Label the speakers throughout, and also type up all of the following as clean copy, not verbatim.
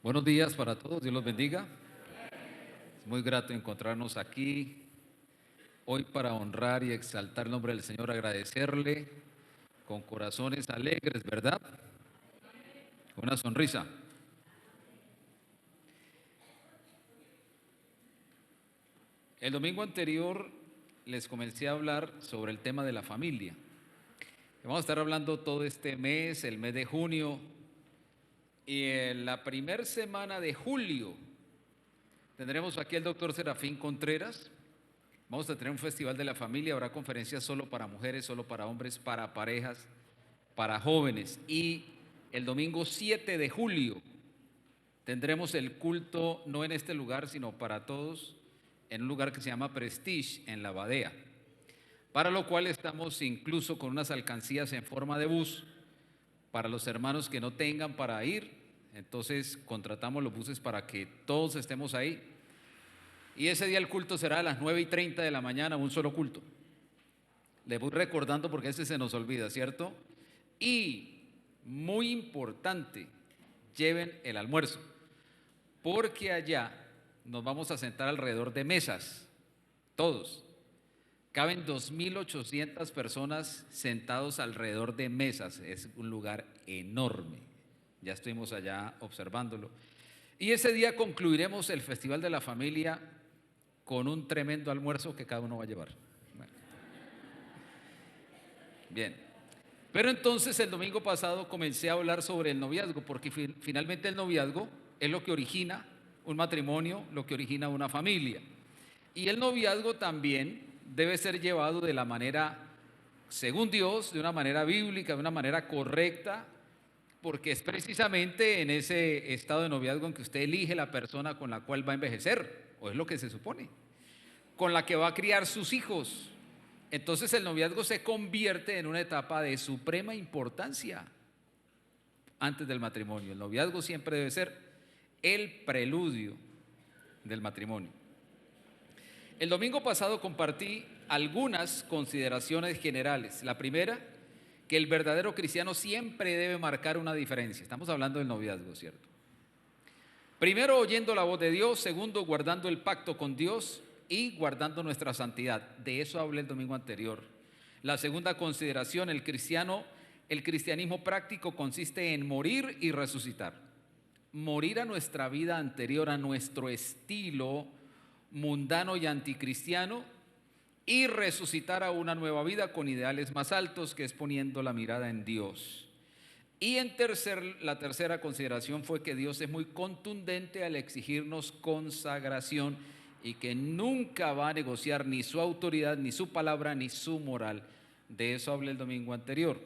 Speaker 1: Buenos días para todos, Dios los bendiga. Es muy grato encontrarnos aquí hoy para honrar y exaltar el nombre del Señor, agradecerle con corazones alegres, ¿verdad? Con una sonrisa. El domingo anterior les comencé a hablar sobre el tema de la familia. Vamos a estar hablando todo este mes, el mes de junio, y en la primera semana de julio tendremos aquí al doctor Serafín Contreras. Vamos a tener un festival de la familia, habrá conferencias solo para mujeres, solo para hombres, para parejas, para jóvenes. Y el domingo 7 de julio tendremos el culto, no en este lugar, sino para todos, en un lugar que se llama Prestige, en La Badea. Para lo cual estamos incluso con unas alcancías en forma de bus para los hermanos que no tengan para ir. Entonces contratamos los buses para que todos estemos ahí. Y ese día el culto será a las 9:30 de la mañana, un solo culto. Le voy recordando porque ese se nos olvida, ¿cierto? Y muy importante, lleven el almuerzo, porque allá nos vamos a sentar alrededor de mesas, todos. Caben 2.800 personas sentados alrededor de mesas, es un lugar enorme. Ya estuvimos allá observándolo. Y ese día concluiremos el Festival de la Familia con un tremendo almuerzo que cada uno va a llevar. Bueno, bien. Pero entonces el domingo pasado comencé a hablar sobre el noviazgo, porque finalmente el noviazgo es lo que origina un matrimonio, lo que origina una familia. Y el noviazgo también debe ser llevado de la manera, según Dios, de una manera bíblica, de una manera correcta, porque es precisamente en ese estado de noviazgo en que usted elige la persona con la cual va a envejecer, o es lo que se supone, con la que va a criar sus hijos. Entonces el noviazgo se convierte en una etapa de suprema importancia antes del matrimonio. El noviazgo siempre debe ser el preludio del matrimonio. El domingo pasado compartí algunas consideraciones generales. La primera, que el verdadero cristiano siempre debe marcar una diferencia. Estamos hablando del noviazgo, ¿cierto? Primero, oyendo la voz de Dios. Segundo, guardando el pacto con Dios y guardando nuestra santidad. De eso hablé el domingo anterior. La segunda consideración, el cristianismo práctico consiste en morir y resucitar. Morir a nuestra vida anterior, a nuestro estilo mundano y anticristiano, y resucitar a una nueva vida con ideales más altos, que es poniendo la mirada en Dios. Y la tercera consideración fue que Dios es muy contundente al exigirnos consagración y que nunca va a negociar ni su autoridad, ni su palabra, ni su moral. De eso hablé el domingo anterior.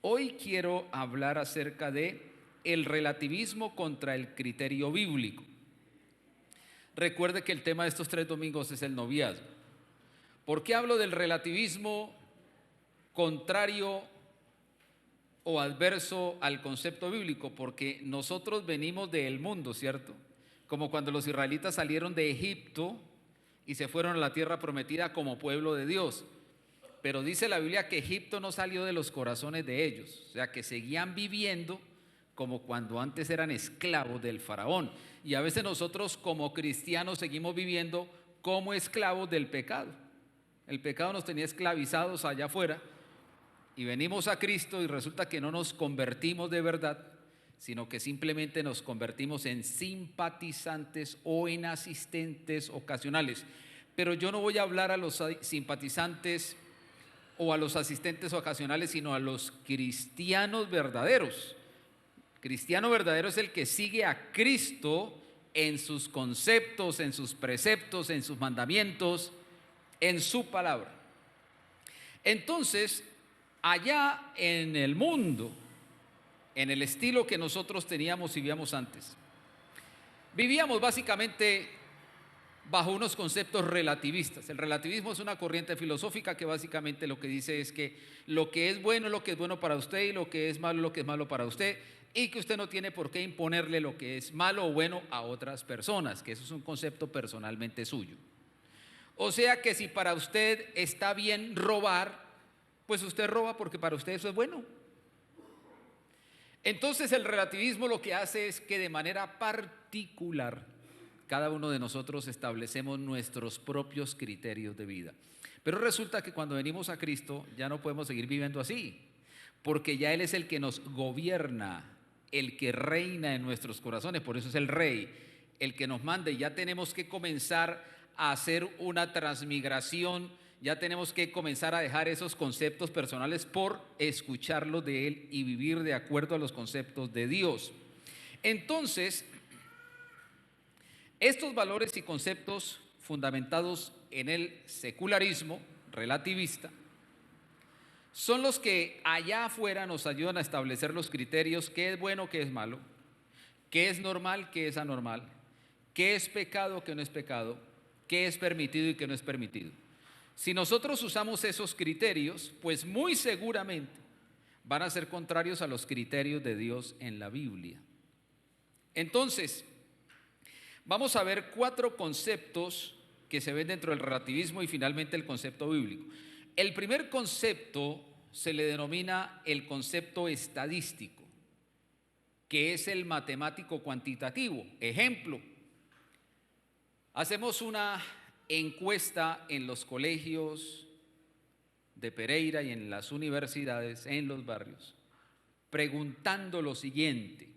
Speaker 1: Hoy quiero hablar acerca de el relativismo contra el criterio bíblico. Recuerde que el tema de estos 3 domingos es el noviazgo. ¿Por qué hablo del relativismo contrario o adverso al concepto bíblico? Porque nosotros venimos del mundo, ¿cierto? Como cuando los israelitas salieron de Egipto y se fueron a la tierra prometida como pueblo de Dios. Pero dice la Biblia que Egipto no salió de los corazones de ellos, o sea que seguían viviendo como cuando antes eran esclavos del faraón. Y a veces nosotros como cristianos seguimos viviendo como esclavos del pecado. El pecado nos tenía esclavizados allá afuera y venimos a Cristo y resulta que no nos convertimos de verdad, sino que simplemente nos convertimos en simpatizantes o en asistentes ocasionales. Pero yo no voy a hablar a los simpatizantes o a los asistentes ocasionales, sino a los cristianos verdaderos. Cristiano verdadero es el que sigue a Cristo en sus conceptos, en sus preceptos, en sus mandamientos, en su palabra. Entonces, allá en el mundo, en el estilo que nosotros teníamos y vivíamos antes, vivíamos básicamente bajo unos conceptos relativistas. El relativismo es una corriente filosófica que básicamente lo que dice es que lo que es bueno es lo que es bueno para usted y lo que es malo es lo que es malo para usted, y que usted no tiene por qué imponerle lo que es malo o bueno a otras personas, que eso es un concepto personalmente suyo. O sea que si para usted está bien robar, pues usted roba porque para usted eso es bueno. Entonces el relativismo lo que hace es que de manera particular cada uno de nosotros establecemos nuestros propios criterios de vida. Pero resulta que cuando venimos a Cristo ya no podemos seguir viviendo así, porque ya Él es el que nos gobierna, el que reina en nuestros corazones, por eso es el Rey, el que nos manda, y ya tenemos que comenzar a hacer una transmigración, ya tenemos que comenzar a dejar esos conceptos personales por escucharlos de Él y vivir de acuerdo a los conceptos de Dios. Entonces, estos valores y conceptos fundamentados en el secularismo relativista son los que allá afuera nos ayudan a establecer los criterios: qué es bueno, qué es malo, qué es normal, qué es anormal, qué es pecado, qué no es pecado, qué es permitido y qué no es permitido. Si nosotros usamos esos criterios, pues muy seguramente van a ser contrarios a los criterios de Dios en la Biblia. Entonces, vamos a ver 4 conceptos que se ven dentro del relativismo y finalmente el concepto bíblico. El primer concepto se le denomina el concepto estadístico, que es el matemático cuantitativo. Ejemplo, hacemos una encuesta en los colegios de Pereira y en las universidades, en los barrios, preguntando lo siguiente: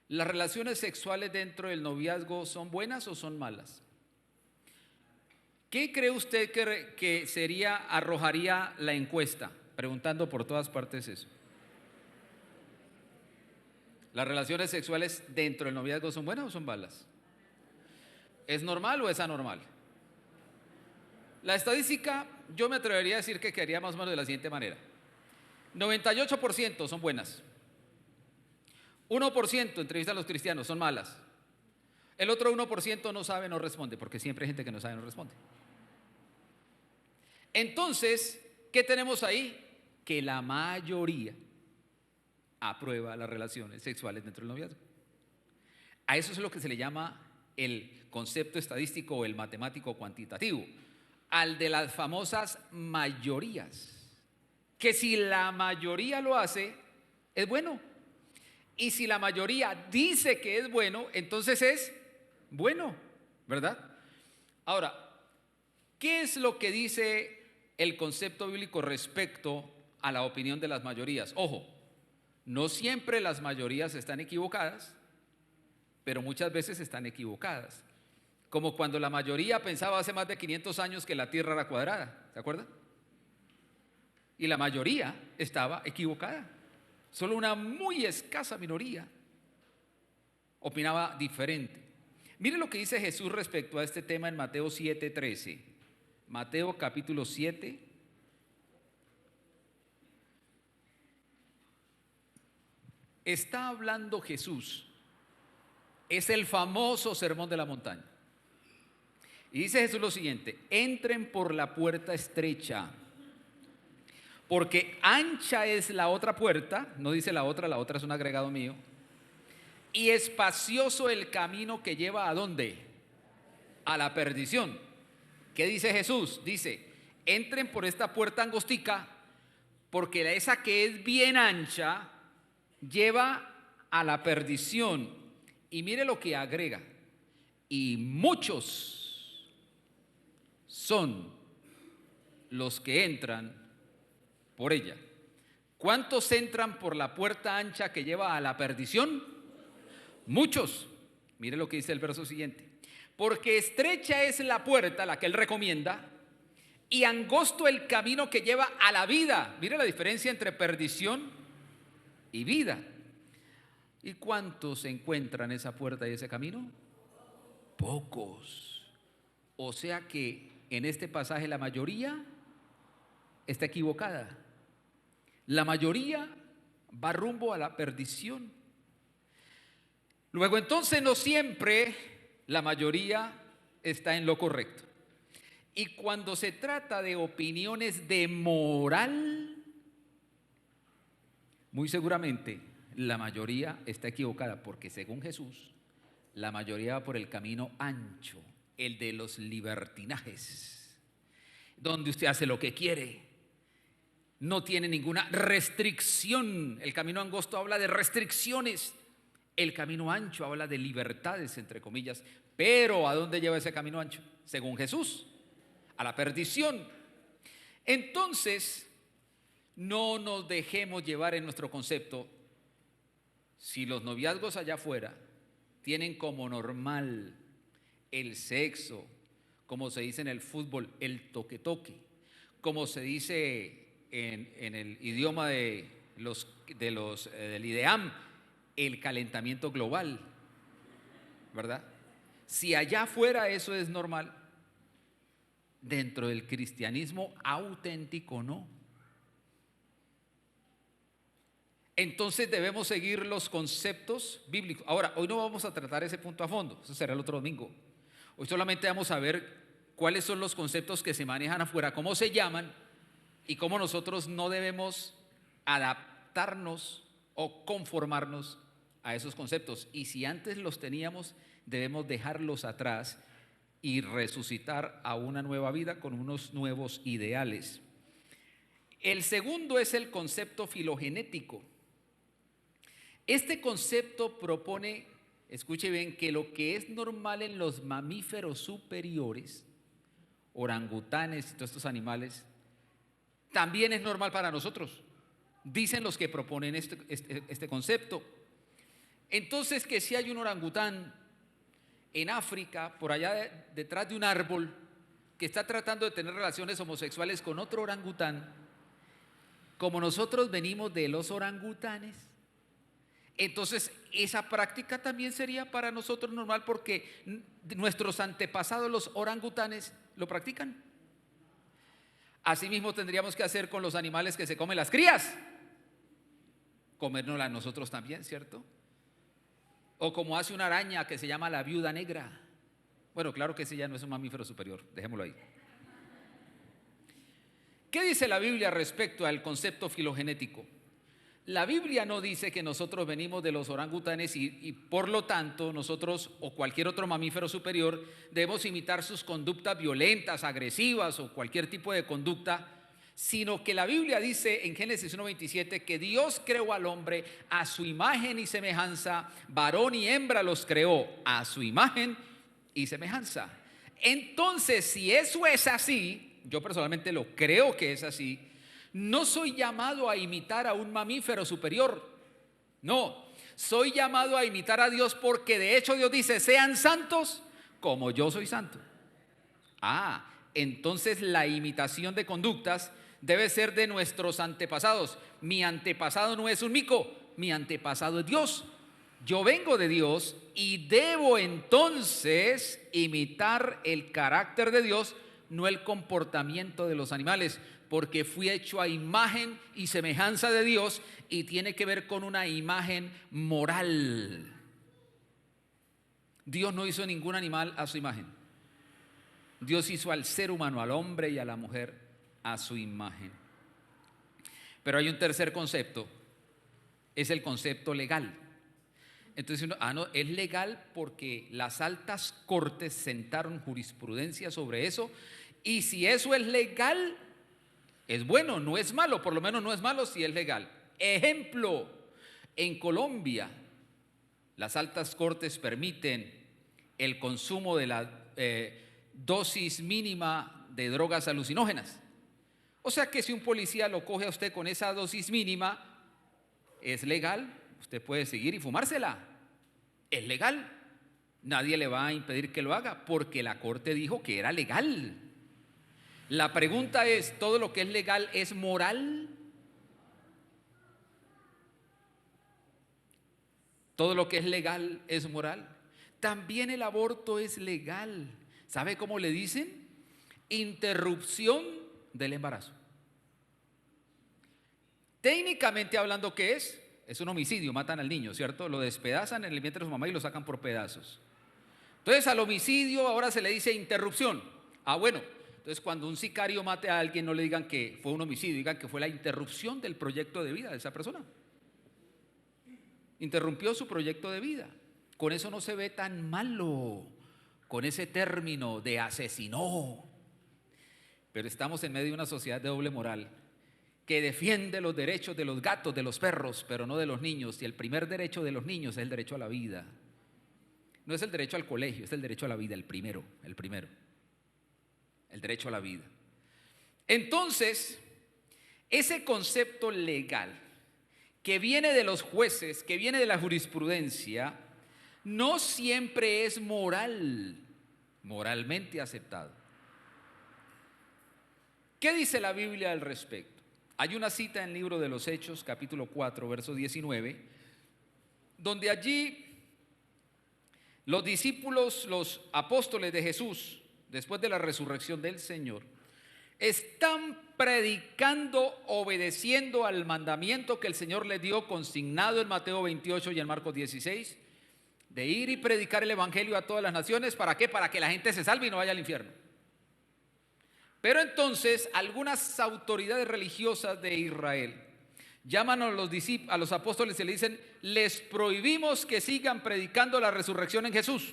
Speaker 1: ¿las relaciones sexuales dentro del noviazgo son buenas o son malas? ¿Qué cree usted que arrojaría la encuesta? Preguntando por todas partes eso. ¿Las relaciones sexuales dentro del noviazgo son buenas o son malas? ¿Es normal o es anormal? La estadística, yo me atrevería a decir que quedaría más o menos de la siguiente manera: 98% son buenas, 1% entrevista a los cristianos, son malas, el otro 1% no sabe, no responde, porque siempre hay gente que no sabe, no responde. Entonces, ¿qué tenemos ahí? Que la mayoría aprueba las relaciones sexuales dentro del noviazgo. A eso es lo que se le llama el concepto estadístico o el matemático cuantitativo, al de las famosas mayorías, que si la mayoría lo hace, es bueno, y si la mayoría dice que es bueno, entonces es bueno, ¿verdad? Ahora, ¿qué es lo que dice el concepto bíblico respecto a la opinión de las mayorías? Ojo, no siempre las mayorías están equivocadas, pero muchas veces están equivocadas. Como cuando la mayoría pensaba hace más de 500 años que la Tierra era cuadrada, ¿se acuerdan? Y la mayoría estaba equivocada. Solo una muy escasa minoría opinaba diferente. Mire lo que dice Jesús respecto a este tema en Mateo 7:13. Mateo capítulo 7. Está hablando Jesús. Es el famoso sermón de la montaña. Y dice Jesús lo siguiente: entren por la puerta estrecha, porque ancha es la otra puerta, no dice la otra es un agregado mío, y espacioso el camino que lleva ¿a dónde? A la perdición. ¿Qué dice Jesús? Dice: entren por esta puerta angostica, porque esa que es bien ancha lleva a la perdición. Y mire lo que agrega: y muchos son los que entran por ella. ¿Cuántos entran por la puerta ancha que lleva a la perdición? Muchos. Mire lo que dice el verso siguiente: porque estrecha es la puerta, la que él recomienda, y angosto el camino que lleva a la vida. Mire la diferencia entre perdición y vida. ¿Y cuántos encuentran esa puerta y ese camino? Pocos. O sea que en este pasaje la mayoría está equivocada. La mayoría va rumbo a la perdición. Luego, entonces, no siempre la mayoría está en lo correcto. Y cuando se trata de opiniones de moral, muy seguramente la mayoría está equivocada, porque según Jesús, la mayoría va por el camino ancho, el de los libertinajes, donde usted hace lo que quiere, no tiene ninguna restricción. El camino angosto habla de restricciones. El camino ancho habla de libertades, entre comillas. Pero ¿a dónde lleva ese camino ancho? Según Jesús, a la perdición. Entonces, no nos dejemos llevar en nuestro concepto. Si los noviazgos allá afuera tienen como normal el sexo, como se dice en el fútbol, el toque-toque, como se dice en el idioma del IDEAM, el calentamiento global, ¿verdad? Si allá afuera eso es normal, dentro del cristianismo auténtico no. Entonces debemos seguir los conceptos bíblicos. Ahora, hoy no vamos a tratar ese punto a fondo, eso será el otro domingo. Hoy solamente vamos a ver cuáles son los conceptos que se manejan afuera, cómo se llaman y cómo nosotros no debemos adaptarnos o conformarnos a esos conceptos. Y si antes los teníamos, debemos dejarlos atrás y resucitar a una nueva vida con unos nuevos ideales. El segundo es el concepto filogenético. Este concepto propone, escuche bien, que lo que es normal en los mamíferos superiores, orangutanes y todos estos animales, también es normal para nosotros. Dicen los que proponen este concepto. Entonces, que si hay un orangután en África, por allá detrás de un árbol, que está tratando de tener relaciones homosexuales con otro orangután, como nosotros venimos de los orangutanes, entonces esa práctica también sería para nosotros normal porque nuestros antepasados, los orangutanes, lo practican. Asimismo tendríamos que hacer con los animales que se comen las crías, comérnoslas nosotros también, ¿cierto? O como hace una araña que se llama la viuda negra. Bueno, claro que ese ya no es un mamífero superior, dejémoslo ahí. ¿Qué dice la Biblia respecto al concepto filogenético? La Biblia no dice que nosotros venimos de los orangutanes y por lo tanto nosotros o cualquier otro mamífero superior debemos imitar sus conductas violentas, agresivas o cualquier tipo de conducta, sino que la Biblia dice en Génesis 1:27 que Dios creó al hombre a su imagen y semejanza, varón y hembra los creó a su imagen y semejanza. Entonces, si eso es así, yo personalmente lo creo que es así, no soy llamado a imitar a un mamífero superior, no, soy llamado a imitar a Dios porque de hecho Dios dice, sean santos como yo soy santo. Entonces la imitación de conductas debe ser de nuestros antepasados. Mi antepasado no es un mico, mi antepasado es Dios. Yo vengo de Dios y debo entonces imitar el carácter de Dios, no el comportamiento de los animales, porque fui hecho a imagen y semejanza de Dios y tiene que ver con una imagen moral. Dios no hizo ningún animal a su imagen. Dios hizo al ser humano, al hombre y a la mujer, a su imagen. Pero hay un tercer concepto, es el concepto legal. Entonces no, es legal porque las altas cortes sentaron jurisprudencia sobre eso, y si eso es legal, es bueno, no es malo, por lo menos no es malo si es legal. Ejemplo, en Colombia, las altas cortes permiten el consumo de la dosis mínima de drogas alucinógenas. O sea que si un policía lo coge a usted con esa dosis mínima, es legal, usted puede seguir y fumársela. Es legal. Nadie le va a impedir que lo haga porque la corte dijo que era legal. La pregunta es, ¿todo lo que es legal es moral? ¿Todo lo que es legal es moral? También el aborto es legal. ¿Sabe cómo le dicen? Interrupción del embarazo. Técnicamente hablando, ¿qué es? Es un homicidio, matan al niño, ¿cierto? Lo despedazan en el vientre de su mamá y lo sacan por pedazos. Entonces al homicidio ahora se le dice interrupción. Bueno, entonces cuando un sicario mate a alguien no le digan que fue un homicidio, digan que fue la interrupción del proyecto de vida de esa persona. Interrumpió su proyecto de vida. Con eso no se ve tan malo, con ese término de asesinó. Pero estamos en medio de una sociedad de doble moral que defiende los derechos de los gatos, de los perros, pero no de los niños. Y el primer derecho de los niños es el derecho a la vida. No es el derecho al colegio, es el derecho a la vida, el primero. El derecho a la vida. Entonces, ese concepto legal que viene de los jueces, que viene de la jurisprudencia, no siempre es moralmente aceptado. ¿Qué dice la Biblia al respecto? Hay una cita en el libro de los Hechos, capítulo 4, verso 19, donde allí los discípulos, los apóstoles de Jesús, después de la resurrección del Señor, están predicando, obedeciendo al mandamiento que el Señor les dio, consignado en Mateo 28 y en Marcos 16, de ir y predicar el evangelio a todas las naciones. ¿Para qué? Para que la gente se salve y no vaya al infierno. Pero entonces algunas autoridades religiosas de Israel llaman a los apóstoles y le dicen: les prohibimos que sigan predicando la resurrección en Jesús.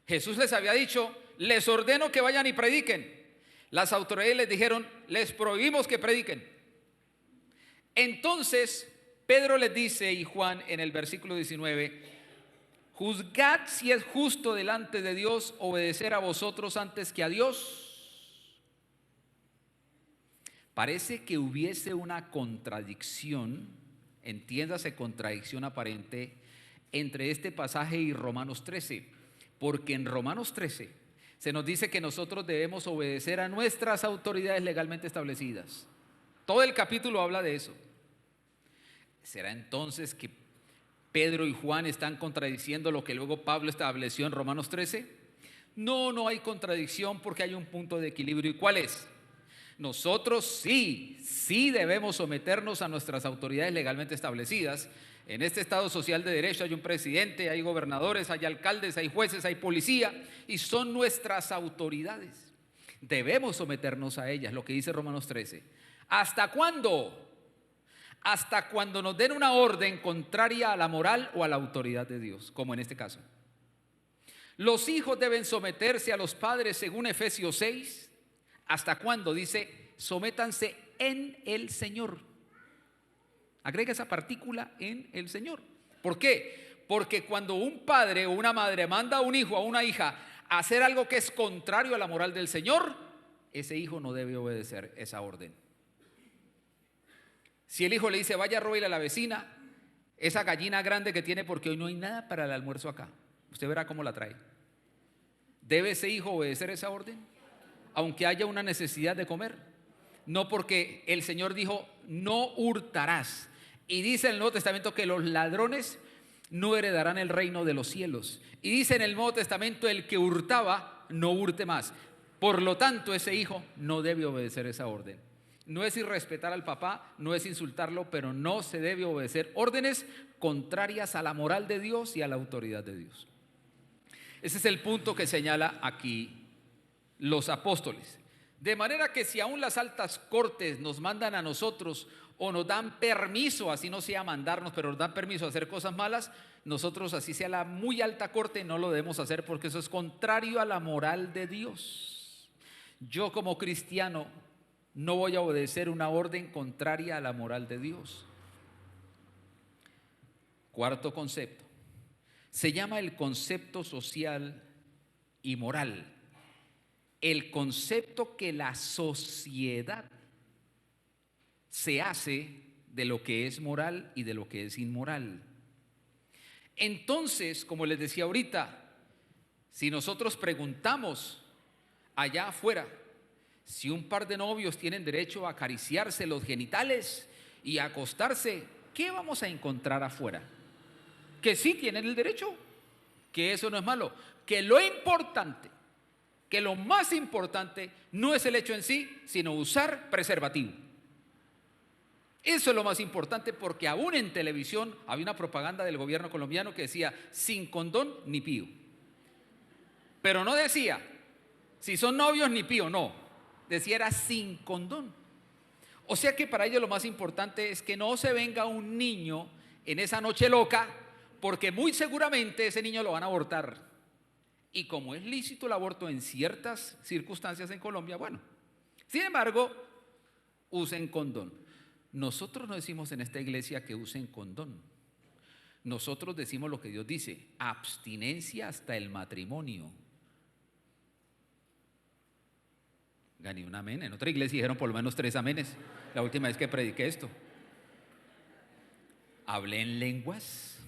Speaker 1: Jesús les había dicho: les ordeno que vayan y prediquen. Las autoridades les dijeron: les prohibimos que prediquen. Entonces Pedro les dice, y Juan en el versículo 19: juzgad si es justo delante de Dios obedecer a vosotros antes que a Dios. Parece que hubiese una contradicción, entiéndase contradicción aparente, entre este pasaje y Romanos 13, porque en Romanos 13 se nos dice que nosotros debemos obedecer a nuestras autoridades legalmente establecidas. Todo el capítulo habla de eso. ¿Será entonces que Pedro y Juan están contradiciendo lo que luego Pablo estableció en Romanos 13? No hay contradicción, porque hay un punto de equilibrio. ¿Y cuál es? Nosotros sí debemos someternos a nuestras autoridades legalmente establecidas. En este Estado social de derecho hay un presidente, hay gobernadores, hay alcaldes, hay jueces, hay policía, y son nuestras autoridades. Debemos someternos a ellas, lo que dice Romanos 13. ¿Hasta cuándo? Hasta cuando nos den una orden contraria a la moral o a la autoridad de Dios, como en este caso. Los hijos deben someterse a los padres según Efesios 6. ¿Hasta cuándo? Dice: sométanse en el Señor. Agrega esa partícula, en el Señor. ¿Por qué? Porque cuando un padre o una madre manda a un hijo o a una hija a hacer algo que es contrario a la moral del Señor, ese hijo no debe obedecer esa orden. Si el hijo le dice: vaya, róbele a la vecina esa gallina grande que tiene, porque hoy no hay nada para el almuerzo acá, usted verá cómo la trae. ¿Debe ese hijo obedecer esa orden? Aunque haya una necesidad de comer. No, porque el Señor dijo: no hurtarás. Y dice en el Nuevo Testamento que los ladrones no heredarán el reino de los cielos. Y dice en el Nuevo Testamento: el que hurtaba, no hurte más. Por lo tanto, ese hijo no debe obedecer esa orden. No es irrespetar al papá, no es insultarlo, pero no se debe obedecer órdenes contrarias a la moral de Dios y a la autoridad de Dios. Ese es el punto que señala aquí los apóstoles. De manera que si aún las altas cortes nos mandan a nosotros o nos dan permiso, así no sea mandarnos, pero nos dan permiso a hacer cosas malas, nosotros, así sea la muy alta corte, no lo debemos hacer, porque eso es contrario a la moral de Dios. Yo, como cristiano, no voy a obedecer una orden contraria a la moral de Dios. Cuarto concepto. Se llama el concepto social y moral. El concepto que la sociedad se hace de lo que es moral y de lo que es inmoral. Entonces, como les decía ahorita, si nosotros preguntamos allá afuera si un par de novios tienen derecho a acariciarse los genitales y a acostarse, ¿qué vamos a encontrar afuera? Que sí tienen el derecho, que eso no es malo, que lo importante, que lo más importante no es el hecho en sí, sino usar preservativo. Eso es lo más importante, porque aún en televisión había una propaganda del gobierno colombiano que decía: sin condón ni pío. Pero no decía si son novios ni pío, no. Decía era sin condón. O sea que para ellos lo más importante es que no se venga un niño en esa noche loca, porque muy seguramente ese niño lo van a abortar. Y como es lícito el aborto en ciertas circunstancias en Colombia, bueno, Sin embargo, usen condón. Nosotros no decimos en esta iglesia que usen condón. Nosotros decimos lo que Dios dice: abstinencia hasta el matrimonio. Gané un amén. En otra iglesia dijeron por lo menos 3 amenes la última vez que prediqué esto. Hablé en lenguas.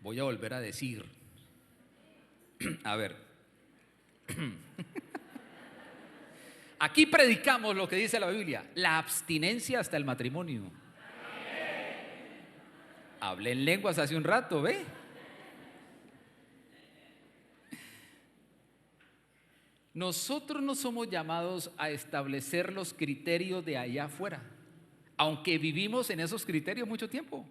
Speaker 1: Voy a volver a decir. A ver. Aquí predicamos lo que dice la Biblia: la abstinencia hasta el matrimonio. Hablé en lenguas hace un rato, ¿ve? Nosotros no somos llamados a establecer los criterios de allá afuera, aunque vivimos en esos criterios mucho tiempo.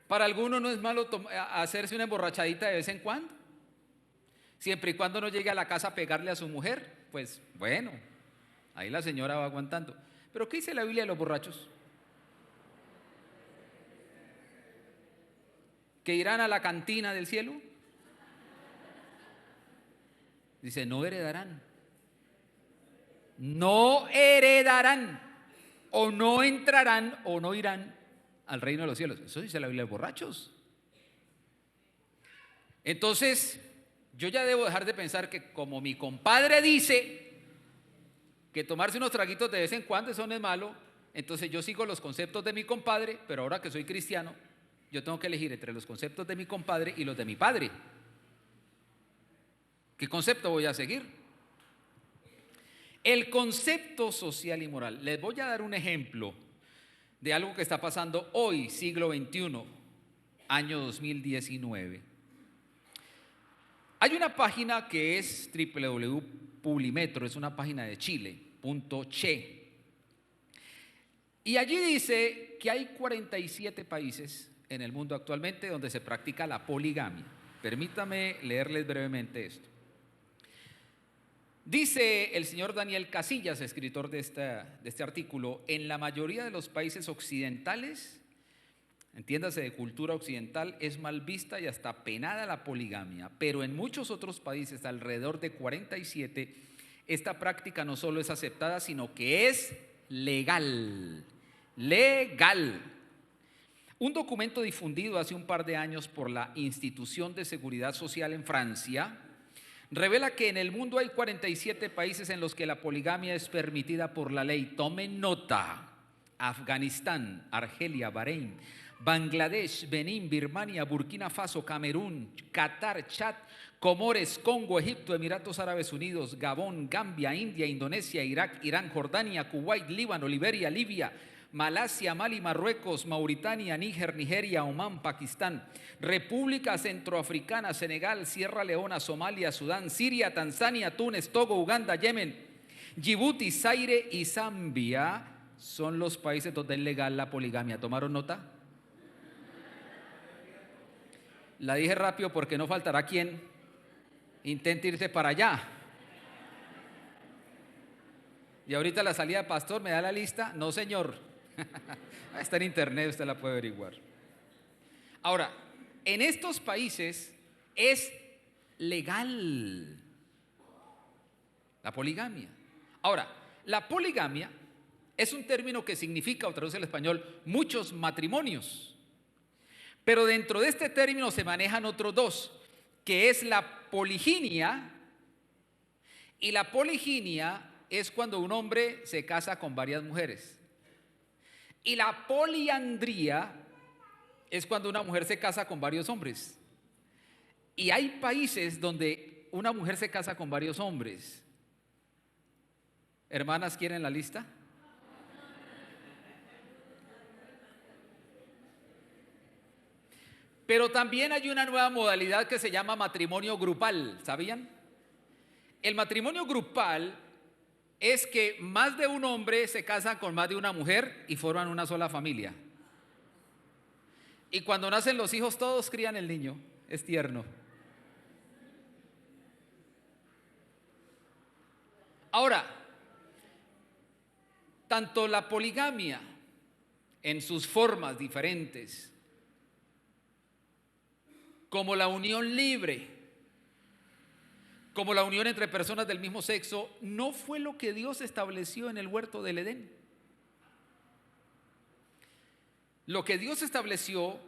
Speaker 1: Para algunos no es malo hacerse una emborrachadita de vez en cuando, siempre y cuando no llegue a la casa a pegarle a su mujer. Pues bueno, ahí la señora va aguantando. Pero ¿qué dice la Biblia de los borrachos? ¿Que irán a la cantina del cielo? Dice: no heredarán. No heredarán, o no entrarán, o no irán al reino de los cielos. Eso dice la Biblia de borrachos. Entonces, yo ya debo dejar de pensar que como mi compadre dice que tomarse unos traguitos de vez en cuando eso no es malo, entonces yo sigo los conceptos de mi compadre, pero ahora que soy cristiano, yo tengo que elegir entre los conceptos de mi compadre y los de mi padre. ¿Qué concepto voy a seguir? El concepto social y moral. Les voy a dar un ejemplo de algo que está pasando hoy, siglo XXI, año 2019. Hay una página que es www.publimetro, es una página de Chile, .che. Y allí dice que hay 47 países en el mundo actualmente donde se practica la poligamia. Permítame leerles brevemente esto. Dice el señor Daniel Casillas, escritor de este artículo: en la mayoría de los países occidentales, entiéndase de cultura occidental, es mal vista y hasta penada la poligamia, pero en muchos otros países, alrededor de 47, esta práctica no solo es aceptada, sino que es legal. Legal. Un documento difundido hace un par de años por la Institución de Seguridad Social en Francia revela que en el mundo hay 47 países en los que la poligamia es permitida por la ley. Tomen nota: Afganistán, Argelia, Bahrein, Bangladesh, Benín, Birmania, Burkina Faso, Camerún, Qatar, Chad, Comores, Congo, Egipto, Emiratos Árabes Unidos, Gabón, Gambia, India, Indonesia, Irak, Irán, Jordania, Kuwait, Líbano, Liberia, Libia, Malasia, Mali, Marruecos, Mauritania, Níger, Nigeria, Omán, Pakistán, República Centroafricana, Senegal, Sierra Leona, Somalia, Sudán, Siria, Tanzania, Túnez, Togo, Uganda, Yemen, Djibouti, Zaire y Zambia son los países donde es legal la poligamia. ¿Tomaron nota? La dije rápido porque no faltará quien intente irse para allá. Y ahorita la salida de pastor me da la lista. No, señor. Está en internet, usted la puede averiguar. Ahora, en estos países es legal la poligamia. Ahora, la poligamia es un término que significa, o traduce al español, muchos matrimonios. Pero dentro de este término se manejan otros dos, que es la poliginia. Y la poliginia es cuando un hombre se casa con varias mujeres. Y la poliandría es cuando una mujer se casa con varios hombres. Y hay países donde una mujer se casa con varios hombres. Hermanas, ¿quieren la lista? Pero también hay una nueva modalidad que se llama matrimonio grupal, ¿sabían? El matrimonio grupal es que más de un hombre se casa con más de una mujer y forman una sola familia. Y cuando nacen los hijos, todos crían el niño. Es tierno. Ahora, tanto la poligamia en sus formas diferentes como la unión libre, como la unión entre personas del mismo sexo, no fue lo que Dios estableció en el huerto del Edén. Lo que Dios estableció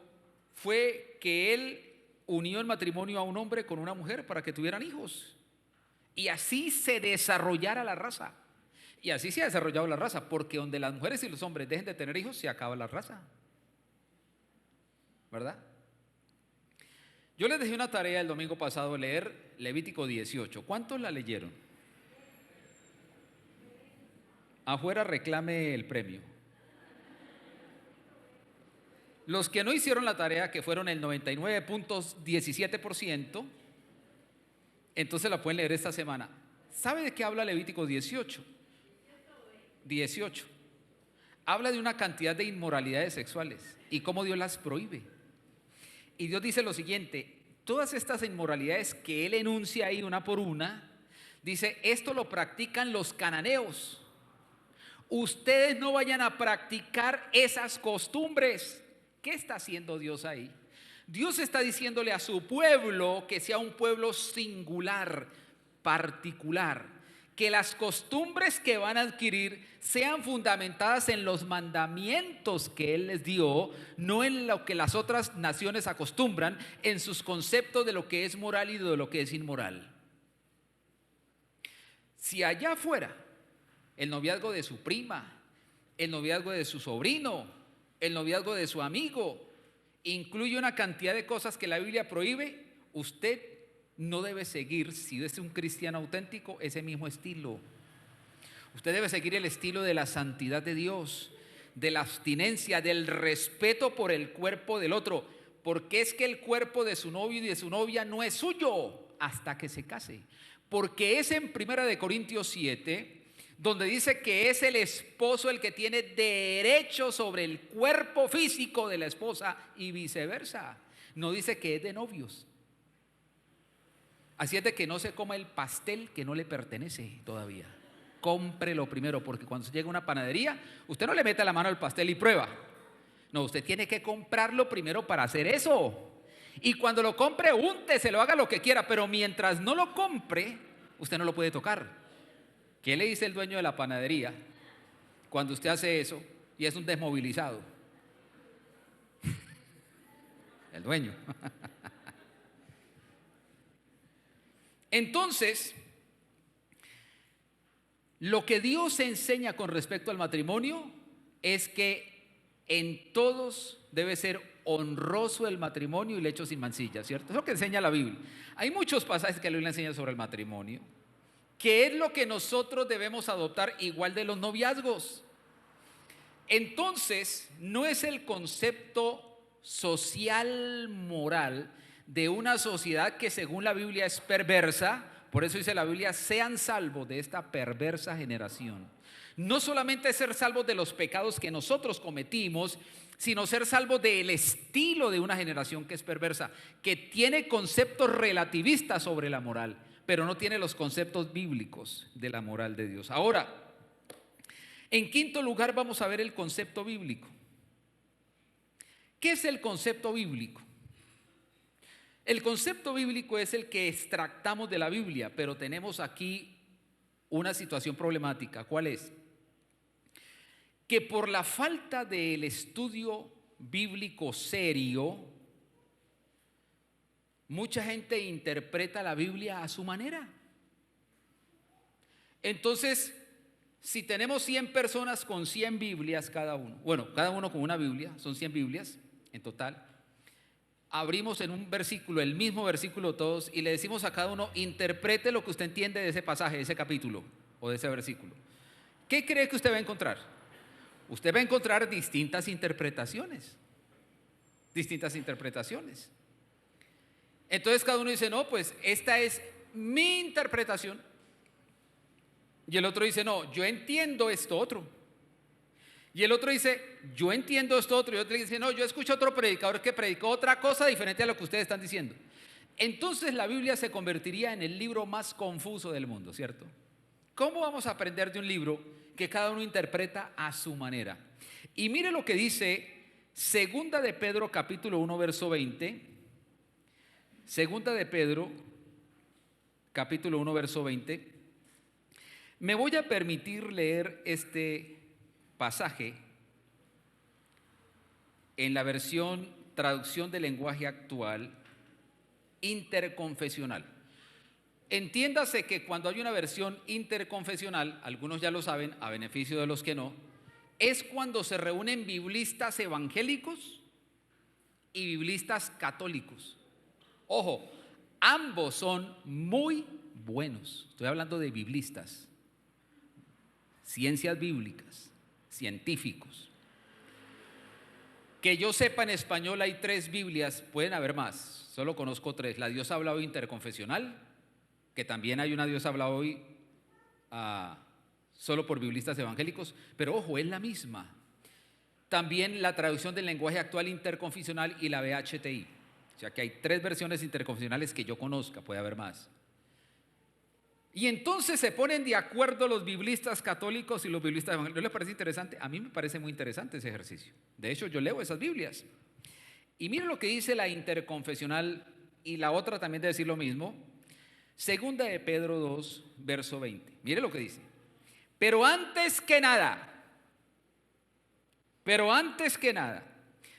Speaker 1: fue que Él unió en matrimonio a un hombre con una mujer para que tuvieran hijos. Y así se desarrollara la raza. Y así se ha desarrollado la raza, porque donde las mujeres y los hombres dejen de tener hijos, se acaba la raza. ¿Verdad? Yo les dejé una tarea el domingo pasado, leer Levítico 18. ¿Cuántos la leyeron? Afuera reclame el premio. Los que no hicieron la tarea, que fueron el 99.17%, entonces la pueden leer esta semana. ¿Sabe de qué habla Levítico 18? 18. Habla de una cantidad de inmoralidades sexuales y cómo Dios las prohíbe. Y Dios dice lo siguiente: todas estas inmoralidades que Él enuncia ahí una por una, dice, esto lo practican los cananeos. Ustedes no vayan a practicar esas costumbres. ¿Qué está haciendo Dios ahí? Dios está diciéndole a su pueblo que sea un pueblo singular, particular, que las costumbres que van a adquirir sean fundamentadas en los mandamientos que Él les dio, no en lo que las otras naciones acostumbran, en sus conceptos de lo que es moral y de lo que es inmoral. Si allá afuera el noviazgo de su prima, el noviazgo de su sobrino, el noviazgo de su amigo incluye una cantidad de cosas que la Biblia prohíbe, usted no debe seguir, si es un cristiano auténtico, ese mismo estilo. Usted debe seguir el estilo de la santidad de Dios, de la abstinencia, del respeto por el cuerpo del otro, porque es que el cuerpo de su novio y de su novia no es suyo hasta que se case, porque es en 1 Corintios 7 donde dice que es el esposo el que tiene derecho sobre el cuerpo físico de la esposa y viceversa. No dice que es de novios. Así es de que no se coma el pastel que no le pertenece todavía. Cómprelo primero, porque cuando se llega a una panadería, usted no le mete la mano al pastel y prueba. No, usted tiene que comprarlo primero para hacer eso. Y cuando lo compre, únteselo, haga lo que quiera, pero mientras no lo compre, usted no lo puede tocar. ¿Qué le dice el dueño de la panadería cuando usted hace eso y es un desmovilizado? El dueño. Entonces, lo que Dios enseña con respecto al matrimonio es que en todos debe ser honroso el matrimonio y el hecho sin mancilla, ¿cierto? Es lo que enseña la Biblia. Hay muchos pasajes que la Biblia enseña sobre el matrimonio, que es lo que nosotros debemos adoptar igual de los noviazgos. Entonces, no es el concepto social moral de una sociedad que según la Biblia es perversa. Por eso dice la Biblia, sean salvos de esta perversa generación. No solamente ser salvos de los pecados que nosotros cometimos, sino ser salvos del estilo de una generación que es perversa, que tiene conceptos relativistas sobre la moral, pero no tiene los conceptos bíblicos de la moral de Dios. Ahora, en quinto lugar vamos a ver el concepto bíblico. ¿Qué es el concepto bíblico? El concepto bíblico es el que extractamos de la Biblia, pero tenemos aquí una situación problemática. ¿Cuál es? Que por la falta del estudio bíblico serio, mucha gente interpreta la Biblia a su manera. Entonces, si tenemos 100 personas con 100 Biblias cada uno, bueno, cada uno con una Biblia, son 100 Biblias en total, abrimos en un versículo, el mismo versículo todos, y le decimos a cada uno, interprete lo que usted entiende de ese pasaje, de ese capítulo o de ese versículo. ¿Qué cree que usted va a encontrar? Usted va a encontrar distintas interpretaciones. Distintas interpretaciones. Entonces cada uno dice, no, pues esta es mi interpretación. Y el otro dice, no, yo entiendo esto otro. Y el otro dice, yo entiendo esto otro. Y otro dice, no, yo escucho a otro predicador que predicó otra cosa diferente a lo que ustedes están diciendo. Entonces la Biblia se convertiría en el libro más confuso del mundo, ¿cierto? ¿Cómo vamos a aprender de un libro que cada uno interpreta a su manera? Y mire lo que dice Segunda de Pedro capítulo 1 verso 20. Segunda de Pedro capítulo 1, verso 20. Me voy a permitir leer este pasaje en la versión traducción del lenguaje actual interconfesional. Entiéndase que cuando hay una versión interconfesional, algunos ya lo saben, a beneficio de los que no, es cuando se reúnen biblistas evangélicos y biblistas católicos. Ojo, ambos son muy buenos. Estoy hablando de biblistas, ciencias bíblicas, científicos. Que yo sepa, en español hay 3 Biblias, pueden haber más, solo conozco 3. La Dios habla hoy interconfesional, que también hay una Dios habla hoy solo por biblistas evangélicos, pero ojo, es la misma. También la traducción del lenguaje actual interconfesional y la BHTI. O sea que hay 3 versiones interconfesionales que yo conozca, puede haber más. Y entonces se ponen de acuerdo los biblistas católicos y los biblistas evangélicos. ¿No les parece interesante? A mí me parece muy interesante ese ejercicio. De hecho, yo leo esas Biblias. Y miren lo que dice la interconfesional, y la otra también debe decir lo mismo. Segunda de Pedro 2, verso 20. Mire lo que dice. Pero antes que nada,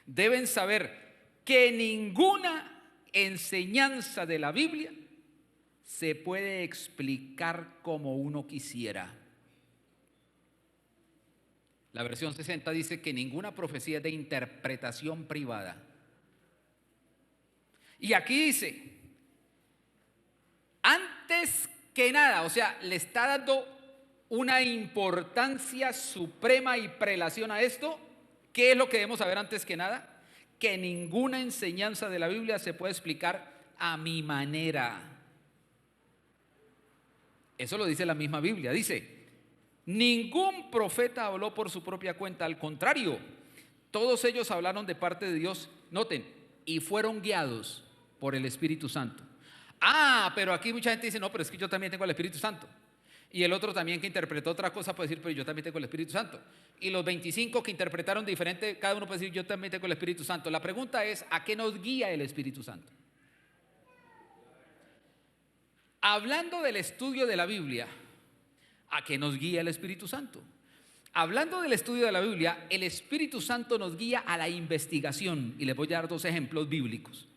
Speaker 1: deben saber que ninguna enseñanza de la Biblia se puede explicar como uno quisiera. La versión 60 dice que ninguna profecía es de interpretación privada. Y aquí dice, antes que nada, o sea, le está dando una importancia suprema y prelación a esto. ¿Qué es lo que debemos saber antes que nada? Que ninguna enseñanza de la Biblia se puede explicar a mi manera. Eso lo dice la misma Biblia. Dice, ningún profeta habló por su propia cuenta. Al contrario, todos ellos hablaron de parte de Dios. Noten, y fueron guiados por el Espíritu Santo. Pero aquí mucha gente dice, no, pero es que yo también tengo el Espíritu Santo. Y el otro también que interpretó otra cosa puede decir, pero yo también tengo el Espíritu Santo. Y los 25 que interpretaron diferente, cada uno puede decir, yo también tengo el Espíritu Santo. La pregunta es, ¿a qué nos guía el Espíritu Santo? Hablando del estudio de la Biblia, ¿a qué nos guía el Espíritu Santo? Hablando del estudio de la Biblia, el Espíritu Santo nos guía a la investigación. Y les voy a dar 2 ejemplos bíblicos.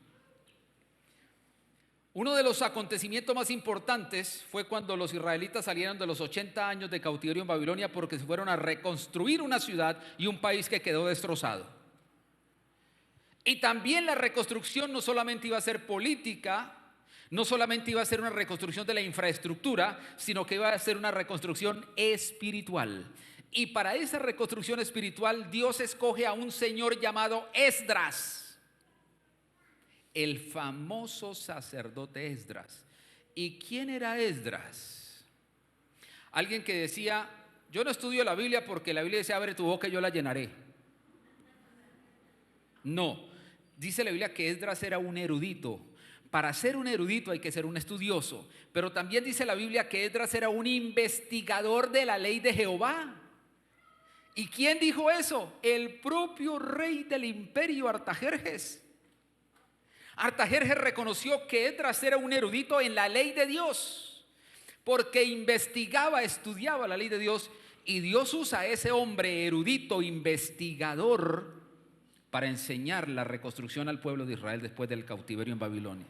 Speaker 1: Uno de los acontecimientos más importantes fue cuando los israelitas salieron de los 80 años de cautiverio en Babilonia, porque se fueron a reconstruir una ciudad y un país que quedó destrozado. Y también la reconstrucción no solamente iba a ser política, no solamente iba a ser una reconstrucción de la infraestructura, sino que iba a ser una reconstrucción espiritual. Y para esa reconstrucción espiritual, Dios escoge a un señor llamado Esdras, el famoso sacerdote Esdras. ¿Y quién era Esdras? Alguien que decía, yo no estudio la Biblia porque la Biblia dice, abre tu boca y yo la llenaré. No, dice la Biblia que Esdras era un erudito. Para ser un erudito hay que ser un estudioso. Pero también dice la Biblia que Esdras era un investigador de la ley de Jehová. ¿Y quién dijo eso? El propio rey del imperio, Artajerjes. Artajerjes reconoció que Esdras era un erudito en la ley de Dios, porque investigaba, estudiaba la ley de Dios, y Dios usa a ese hombre erudito, investigador, para enseñar la reconstrucción al pueblo de Israel después del cautiverio en Babilonia.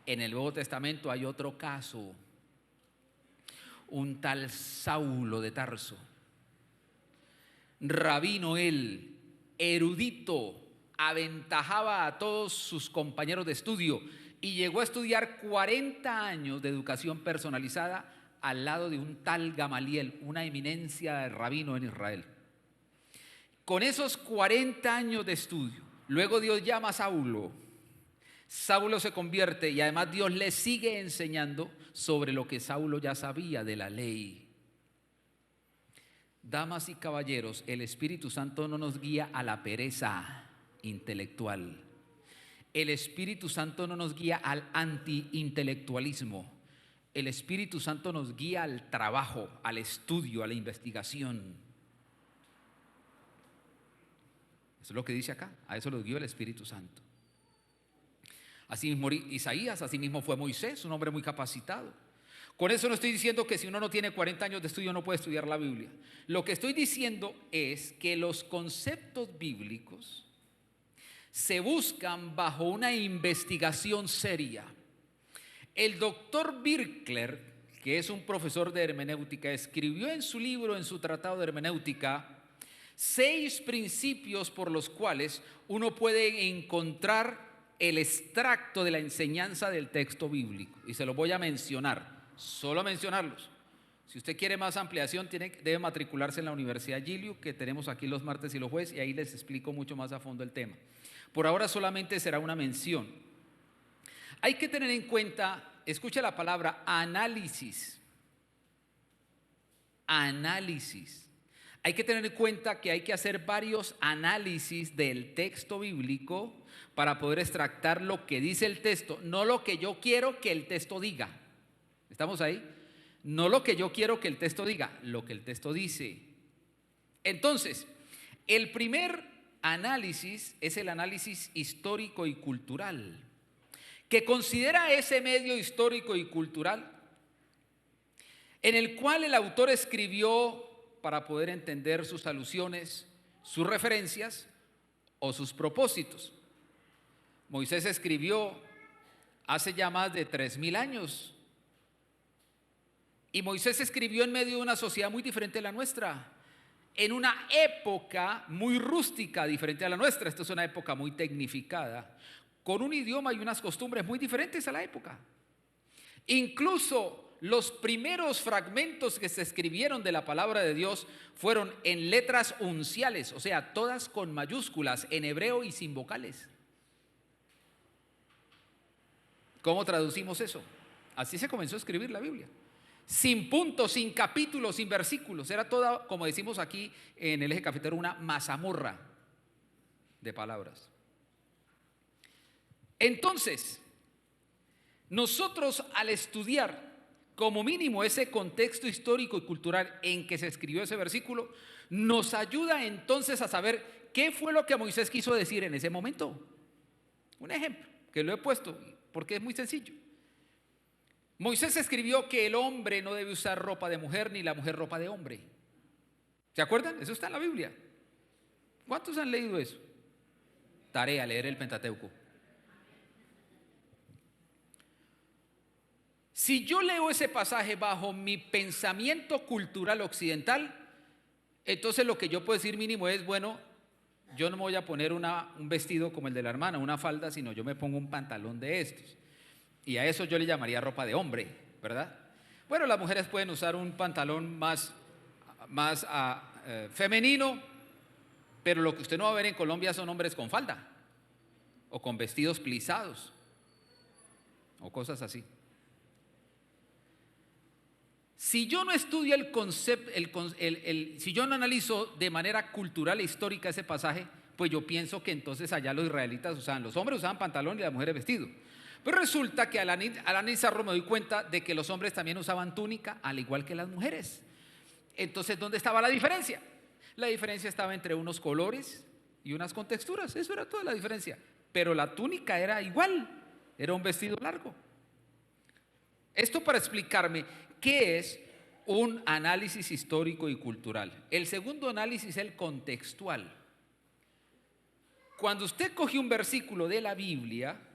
Speaker 1: En el Nuevo Testamento hay otro caso, un tal Saulo de Tarso, rabino él, erudito, aventajaba a todos sus compañeros de estudio y llegó a estudiar 40 años de educación personalizada al lado de un tal Gamaliel, una eminencia de rabino en Israel. Con esos 40 años de estudio, luego Dios llama a Saulo. Saulo se convierte y además Dios le sigue enseñando sobre lo que Saulo ya sabía de la ley. Damas y caballeros, el Espíritu Santo no nos guía a la pereza intelectual. El Espíritu Santo no nos guía al anti-intelectualismo. El Espíritu Santo nos guía al trabajo, al estudio, a la investigación. Eso es lo que dice acá. A eso los guió el Espíritu Santo. Así mismo Isaías, así mismo fue Moisés, un hombre muy capacitado. Con eso no estoy diciendo que si uno no tiene 40 años de estudio no puede estudiar la Biblia. Lo que estoy diciendo es que los conceptos bíblicos se buscan bajo una investigación seria. El doctor Birkler, que es un profesor de hermenéutica, escribió en su libro, en su tratado de hermenéutica, 6 principios por los cuales uno puede encontrar el extracto de la enseñanza del texto bíblico. Y se los voy a mencionar, solo mencionarlos. Si usted quiere más ampliación, debe matricularse en la Universidad Gilio, que tenemos aquí los martes y los jueves, y ahí les explico mucho más a fondo el tema. Por ahora solamente será una mención. Hay que tener en cuenta, escuche la palabra análisis. Análisis. Hay que tener en cuenta que hay que hacer varios análisis del texto bíblico para poder extractar lo que dice el texto, no lo que yo quiero que el texto diga. ¿Estamos ahí? No lo que yo quiero que el texto diga, lo que el texto dice. Entonces, el primer análisis es el análisis histórico y cultural, que considera ese medio histórico y cultural en el cual el autor escribió para poder entender sus alusiones, sus referencias o sus propósitos. Moisés escribió hace ya más de 3000 años. Y Moisés escribió en medio de una sociedad muy diferente a la nuestra, en una época muy rústica, diferente a la nuestra. Esta es una época muy tecnificada, con un idioma y unas costumbres muy diferentes a la época. Incluso los primeros fragmentos que se escribieron de la palabra de Dios fueron en letras unciales, o sea, todas con mayúsculas, en hebreo y sin vocales. ¿Cómo traducimos eso? Así se comenzó a escribir la Biblia. Sin puntos, sin capítulos, sin versículos. Era toda, como decimos aquí en el eje cafetero, una mazamorra de palabras. Entonces, nosotros al estudiar como mínimo ese contexto histórico y cultural en que se escribió ese versículo, nos ayuda entonces a saber qué fue lo que Moisés quiso decir en ese momento. Un ejemplo que lo he puesto porque es muy sencillo. Moisés escribió que el hombre no debe usar ropa de mujer ni la mujer ropa de hombre. ¿Se acuerdan? Eso está en la Biblia. ¿Cuántos han leído eso? Tarea, leer el Pentateuco. Si yo leo ese pasaje bajo mi pensamiento cultural occidental, entonces lo que yo puedo decir mínimo es, bueno, yo no me voy a poner un vestido como el de la hermana, una falda, sino yo me pongo un pantalón de estos. Y a eso yo le llamaría ropa de hombre, ¿verdad? Bueno, las mujeres pueden usar un pantalón más femenino, pero lo que usted no va a ver en Colombia son hombres con falda o con vestidos plisados o cosas así. Si yo no estudio el concepto, si yo no analizo de manera cultural e histórica ese pasaje, pues yo pienso que entonces allá los israelitas usaban, los hombres usaban pantalón y las mujeres vestido. Pero resulta que al analizarlo me doy cuenta de que los hombres también usaban túnica, al igual que las mujeres. Entonces, ¿dónde estaba la diferencia? La diferencia estaba entre unos colores y unas contexturas, eso era toda la diferencia. Pero la túnica era igual, era un vestido largo. Esto para explicarme qué es un análisis histórico y cultural. El segundo análisis es el contextual. Cuando usted coge un versículo de la Biblia,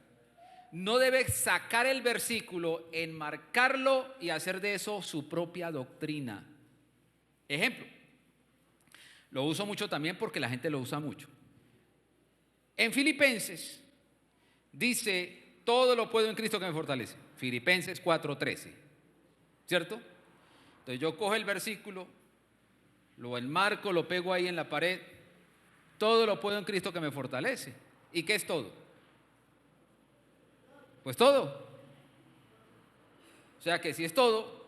Speaker 1: no debe sacar el versículo, enmarcarlo y hacer de eso su propia doctrina. Ejemplo, lo uso mucho también porque la gente lo usa mucho. En Filipenses dice, todo lo puedo en Cristo que me fortalece. Filipenses 4:13, ¿cierto? Entonces yo cojo el versículo, lo enmarco, lo pego ahí en la pared. Todo lo puedo en Cristo que me fortalece. ¿Y qué es todo? Pues todo. O sea que si es todo,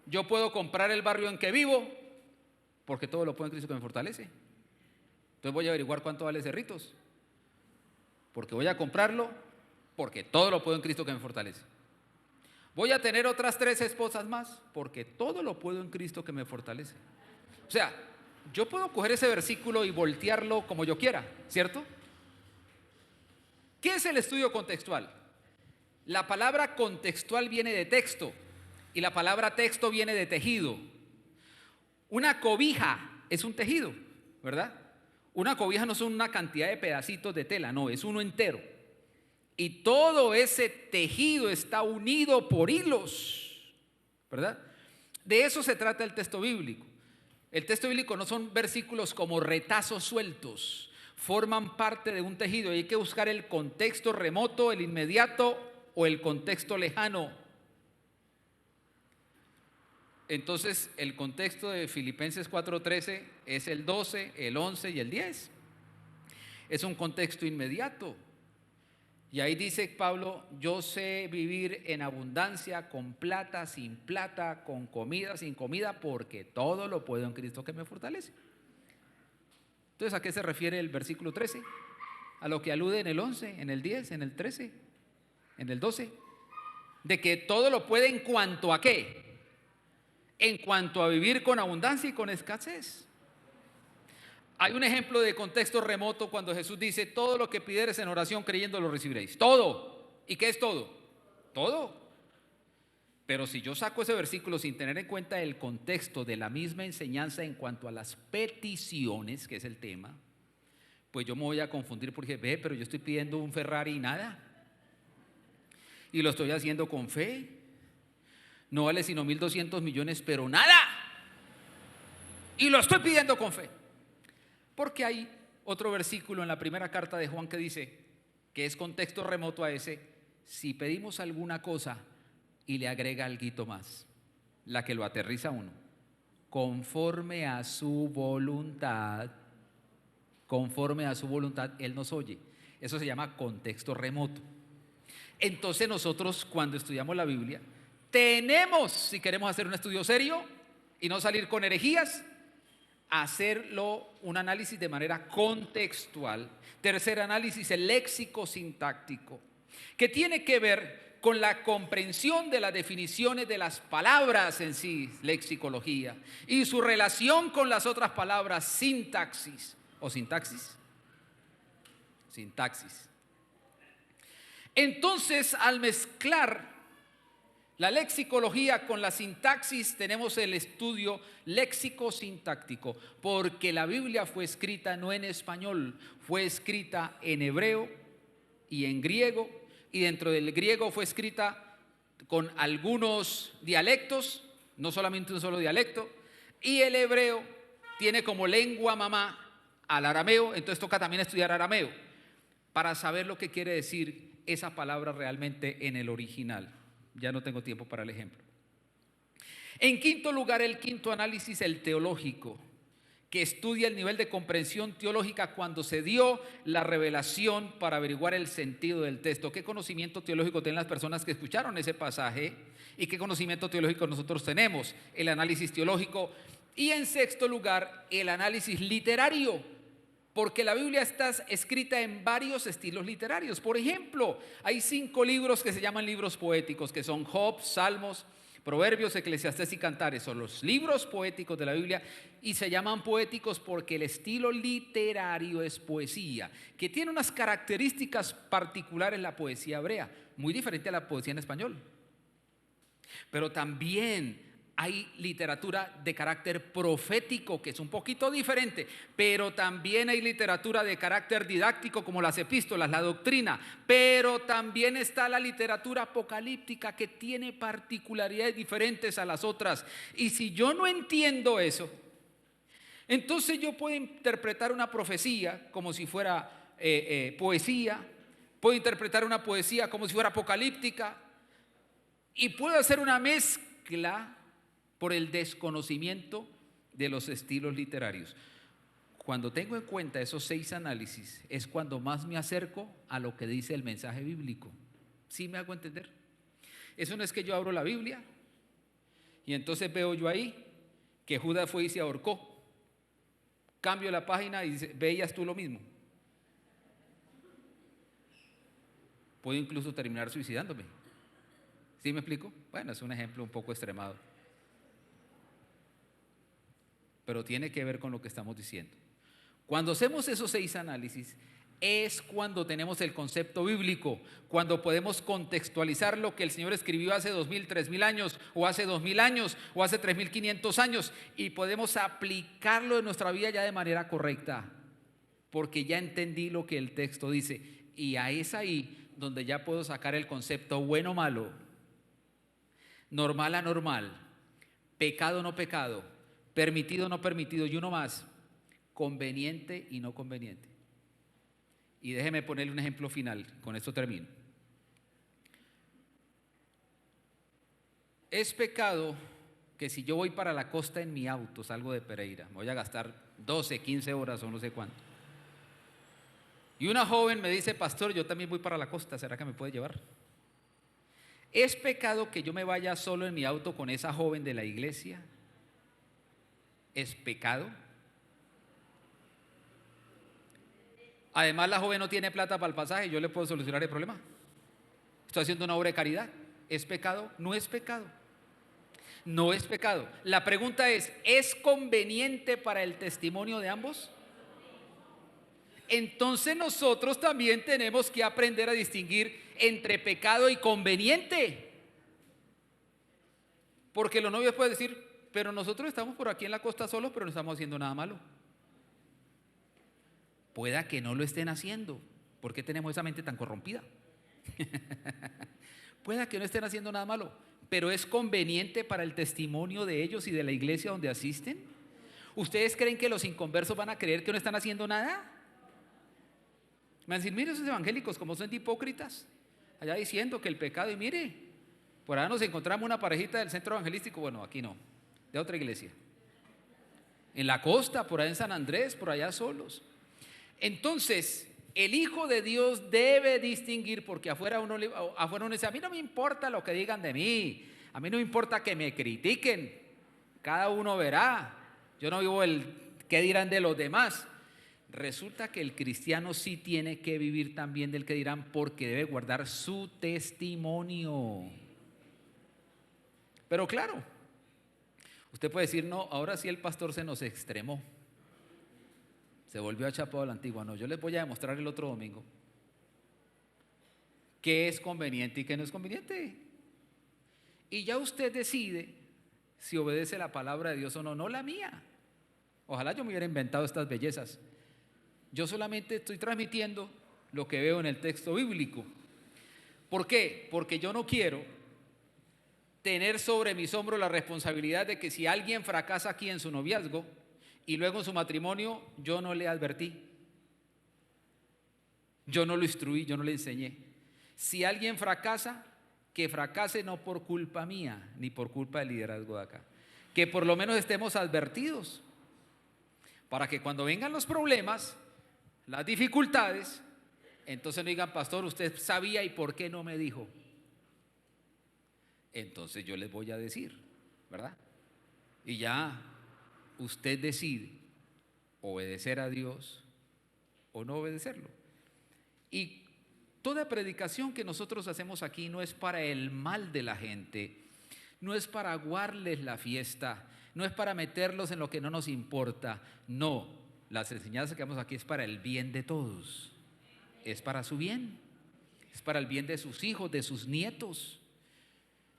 Speaker 1: yo puedo comprar el barrio en que vivo, porque todo lo puedo en Cristo que me fortalece. Entonces voy a averiguar cuánto vale Cerritos, porque voy a comprarlo, porque todo lo puedo en Cristo que me fortalece. Voy a tener otras 3 esposas más, porque todo lo puedo en Cristo que me fortalece. O sea, yo puedo coger ese versículo y voltearlo como yo quiera, ¿cierto? ¿Qué es el estudio contextual? La palabra contextual viene de texto. Y la palabra texto viene de tejido. Una cobija es un tejido, ¿verdad? Una cobija no son una cantidad de pedacitos de tela, no, es uno entero. Y todo ese tejido está unido por hilos, ¿verdad? De eso se trata el texto bíblico. El texto bíblico no son versículos como retazos sueltos, forman parte de un tejido y hay que buscar el contexto remoto, el inmediato o el contexto lejano. Entonces, el contexto de Filipenses 4:13 es el 12, el 11 y el 10. Es un contexto inmediato. Y ahí dice Pablo: yo sé vivir en abundancia, con plata, sin plata, con comida, sin comida, porque todo lo puedo en Cristo que me fortalece. Entonces, ¿a qué se refiere el versículo 13? A lo que alude en el 11, en el 10, en el 13, en el 12. De que todo lo puede en cuanto a ¿qué? En cuanto a vivir con abundancia y con escasez. Hay un ejemplo de contexto remoto cuando Jesús dice: todo lo que pidieres en oración creyendo lo recibiréis. Todo. ¿Y qué es todo? Todo. Pero si yo saco ese versículo sin tener en cuenta el contexto de la misma enseñanza en cuanto a las peticiones, que es el tema, pues yo me voy a confundir porque pero yo estoy pidiendo un Ferrari y nada. Y lo estoy haciendo con fe. No vale sino 1.200 millones, pero nada. Y lo estoy pidiendo con fe. Porque hay otro versículo en la primera carta de Juan que dice, que es contexto remoto a ese: si pedimos alguna cosa, y le agrega alguito más, la que lo aterriza a uno, conforme a su voluntad, Él nos oye. Eso se llama contexto remoto. Entonces nosotros, cuando estudiamos la Biblia, tenemos, si queremos hacer un estudio serio y no salir con herejías, hacerlo un análisis de manera contextual. Tercer análisis, el léxico sintáctico, que tiene que ver con la comprensión de las definiciones de las palabras en sí, lexicología, y su relación con las otras palabras, sintaxis o sintaxis. Entonces, al mezclar la lexicología con la sintaxis, tenemos el estudio léxico-sintáctico, porque la Biblia fue escrita no en español, fue escrita en hebreo y en griego, y dentro del griego fue escrita con algunos dialectos, no solamente un solo dialecto, y el hebreo tiene como lengua mamá al arameo, entonces toca también estudiar arameo para saber lo que quiere decir esa palabra realmente en el original. Ya no tengo tiempo para el ejemplo. En quinto lugar, el quinto análisis, el teológico, que estudia el nivel de comprensión teológica cuando se dio la revelación para averiguar el sentido del texto. ¿Qué conocimiento teológico tienen las personas que escucharon ese pasaje? ¿Y qué conocimiento teológico nosotros tenemos? El análisis teológico. Y en sexto lugar, el análisis literario, porque la Biblia está escrita en varios estilos literarios. Por ejemplo, hay 5 libros que se llaman libros poéticos, que son Job, Salmos, Proverbios, Eclesiastés y Cantares. Son los libros poéticos de la Biblia y se llaman poéticos porque el estilo literario es poesía, que tiene unas características particulares la poesía hebrea, muy diferente a la poesía en español. Pero también hay literatura de carácter profético, que es un poquito diferente, pero también hay literatura de carácter didáctico, como las epístolas, la doctrina, pero también está la literatura apocalíptica, que tiene particularidades diferentes a las otras. Y si yo no entiendo eso, entonces yo puedo interpretar una profecía como si fuera poesía, puedo interpretar una poesía como si fuera apocalíptica, y puedo hacer una mezcla por el desconocimiento de los estilos literarios. Cuando tengo en cuenta esos 6 análisis, es cuando más me acerco a lo que dice el mensaje bíblico. ¿Sí me hago entender? Eso no es que yo abro la Biblia y entonces veo yo ahí que Judas fue y se ahorcó. Cambio la página y dice: ¿veías tú lo mismo? Puedo incluso terminar suicidándome. ¿Sí me explico? Bueno, es un ejemplo un poco extremado, pero tiene que ver con lo que estamos diciendo. Cuando hacemos esos 6 análisis, es cuando tenemos el concepto bíblico, cuando podemos contextualizar lo que el Señor escribió hace 2000, 3000 años, o hace 2000 años, o hace 3500 años, y podemos aplicarlo en nuestra vida ya de manera correcta, porque ya entendí lo que el texto dice. Y ahí es ahí donde ya puedo sacar el concepto bueno o malo, normal anormal, pecado o no pecado, permitido o no permitido, y uno más, conveniente y no conveniente. Y déjeme ponerle un ejemplo final, con esto termino. Es pecado que si yo voy para la costa en mi auto, salgo de Pereira, me voy a gastar 12, 15 horas o no sé cuánto. Y una joven me dice, pastor, yo también voy para la costa, ¿será que me puede llevar? ¿Es pecado que yo me vaya solo en mi auto con esa joven de la iglesia? ¿Es pecado? Además, la joven no tiene plata para el pasaje, yo le puedo solucionar el problema. Estoy haciendo una obra de caridad. ¿Es pecado? No es pecado. No es pecado. La pregunta ¿es conveniente para el testimonio de ambos? Entonces nosotros también tenemos que aprender a distinguir entre pecado y conveniente. Porque los novios pueden decir, pero nosotros estamos por aquí en la costa solos, pero no estamos haciendo nada malo. Pueda que no lo estén haciendo. ¿Por qué tenemos esa mente tan corrompida? Pueda que no estén haciendo nada malo, pero ¿es conveniente para el testimonio de ellos y de la iglesia donde asisten? ¿Ustedes creen que los inconversos van a creer que no están haciendo nada? Me van a decir, mire esos evangélicos como son de hipócritas, allá diciendo que el pecado, y mire, por allá nos encontramos una parejita del centro evangelístico, bueno, aquí no, de otra iglesia, en la costa, por allá en San Andrés, por allá solos. Entonces, el Hijo de Dios debe distinguir, porque afuera uno dice, a mí no me importa lo que digan de mí, a mí no me importa que me critiquen, cada uno verá, yo no vivo el qué dirán de los demás. Resulta que el cristiano sí tiene que vivir también del que dirán, porque debe guardar su testimonio. Pero claro, usted puede decir, no, ahora sí el pastor se nos extremó. Se volvió a chapado a la antigua. No, yo les voy a demostrar el otro domingo qué es conveniente y qué no es conveniente. Y ya usted decide si obedece la palabra de Dios o no, no la mía. Ojalá yo me hubiera inventado estas bellezas. Yo solamente estoy transmitiendo lo que veo en el texto bíblico. ¿Por qué? Porque yo no quiero tener sobre mis hombros la responsabilidad de que si alguien fracasa aquí en su noviazgo y luego en su matrimonio, yo no le advertí, yo no lo instruí, yo no le enseñé. Si alguien fracasa, que fracase no por culpa mía, ni por culpa del liderazgo de acá. Que por lo menos estemos advertidos, para que cuando vengan los problemas, las dificultades, entonces no digan, pastor, usted sabía y por qué no me dijo. Entonces yo les voy a decir, ¿verdad? Y ya usted decide obedecer a Dios o no obedecerlo. Y toda predicación que nosotros hacemos aquí no es para el mal de la gente, no es para aguarles la fiesta, no es para meterlos en lo que no nos importa, no, las enseñanzas que damos aquí es para el bien de todos, es para su bien, es para el bien de sus hijos, de sus nietos,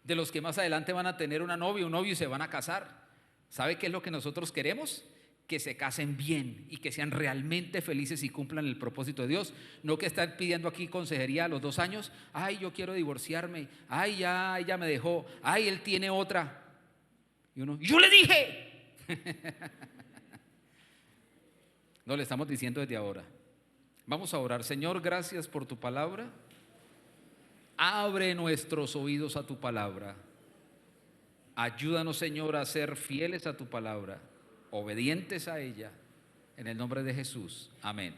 Speaker 1: de los que más adelante van a tener una novia, un novio y se van a casar. ¿Sabe qué es lo que nosotros queremos? Que se casen bien y que sean realmente felices y cumplan el propósito de Dios. No que están pidiendo aquí consejería a los 2 años. Ay, yo quiero divorciarme. Ay, ya, ella me dejó. Ay, él tiene otra. Y uno, yo le dije. No, le estamos diciendo desde ahora. Vamos a orar. Señor, gracias por tu palabra. Abre nuestros oídos a tu palabra. Ayúdanos, Señor, a ser fieles a tu palabra, obedientes a ella, en el nombre de Jesús. Amén.